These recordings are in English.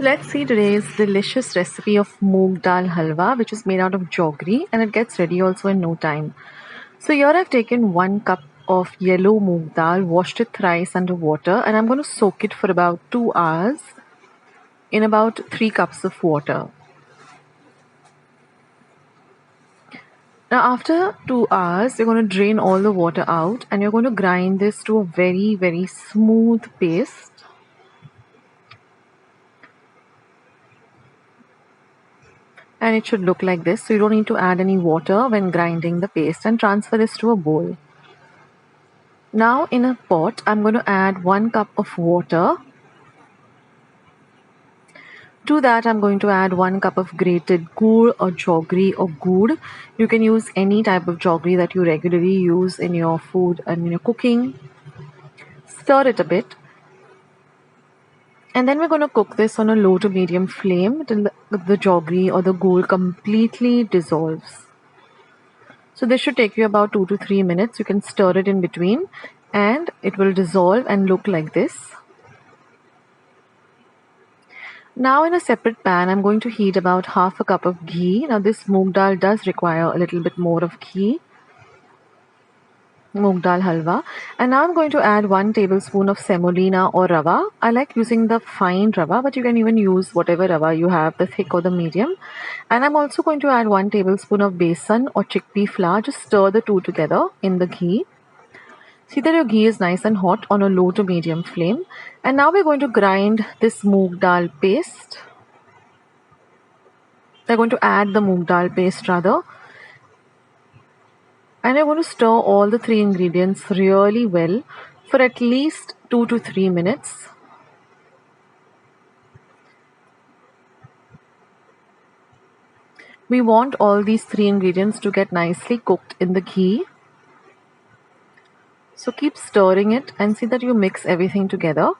So let's see today's delicious recipe of Moong Dal Halwa, which is made out of jaggery, and it gets ready also in no time. So here I've taken 1 cup of yellow moong dal, washed it thrice under water, and I'm going to soak it for about 2 hours in about 3 cups of water. Now after 2 hours, you're going to drain all the water out and you're going to grind this to a very smooth paste. And it should look like this, so you don't need to add any water when grinding the paste, and transfer this to a bowl. Now in a pot, I'm going to add 1 cup of water. To that, I'm going to add 1 cup of grated gur or jaggery or gur. You can use any type of jaggery that you regularly use in your food and in your cooking. Stir it a bit. And then we're going to cook this on a low to medium flame till the jaggery or the gur completely dissolves. So this should take you about 2 to 3 minutes. You can stir it in between and it will dissolve and look like this. Now in a separate pan, I'm going to heat about half a cup of ghee. Now this moong dal does require a little bit more of ghee. Moong dal halwa. And now I'm going to add 1 tablespoon of semolina or rava. I like using the fine rava, but you can even use whatever rava you have, the thick or the medium. And I'm also going to add 1 tablespoon of besan or chickpea flour. Just stir the two together in the ghee. See that your ghee is nice and hot on a low to medium flame. And now we're going to grind this moong dal paste. We're going to add the moong dal paste rather. And I'm going to stir all the 3 ingredients really well for at least 2 to 3 minutes. We want all these 3 ingredients to get nicely cooked in the ghee. So keep stirring it and see that you mix everything together.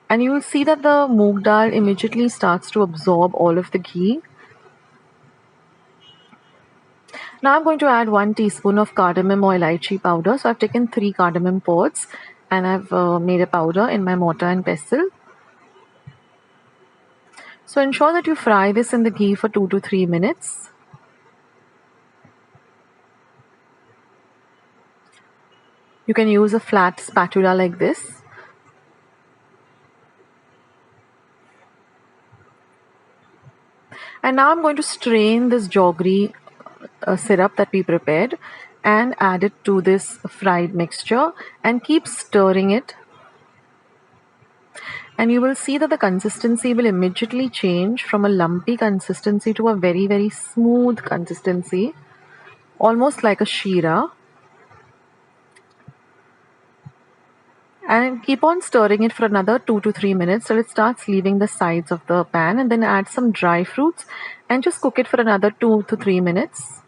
And you will see that the moong dal immediately starts to absorb all of the ghee. Now I'm going to add 1 teaspoon of cardamom or elaichi powder. So I've taken 3 cardamom pods and I've made a powder in my mortar and pestle. So ensure that you fry this in the ghee for 2 to 3 minutes. You can use a flat spatula like this. And now I'm going to strain this jaggery syrup that we prepared and add it to this fried mixture and keep stirring it. And you will see that the consistency will immediately change from a lumpy consistency to a very smooth consistency, almost like a sheera. And keep on stirring it for another 2 to 3 minutes till it starts leaving the sides of the pan, and then add some dry fruits and just cook it for another 2 to 3 minutes.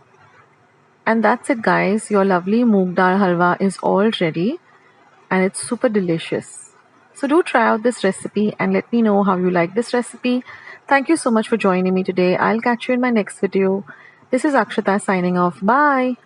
And that's it guys, your lovely moong dal halwa is all ready and it's super delicious. So do try out this recipe and let me know how you like this recipe. Thank you so much for joining me today. I'll catch you in my next video. This is Akshata signing off. Bye.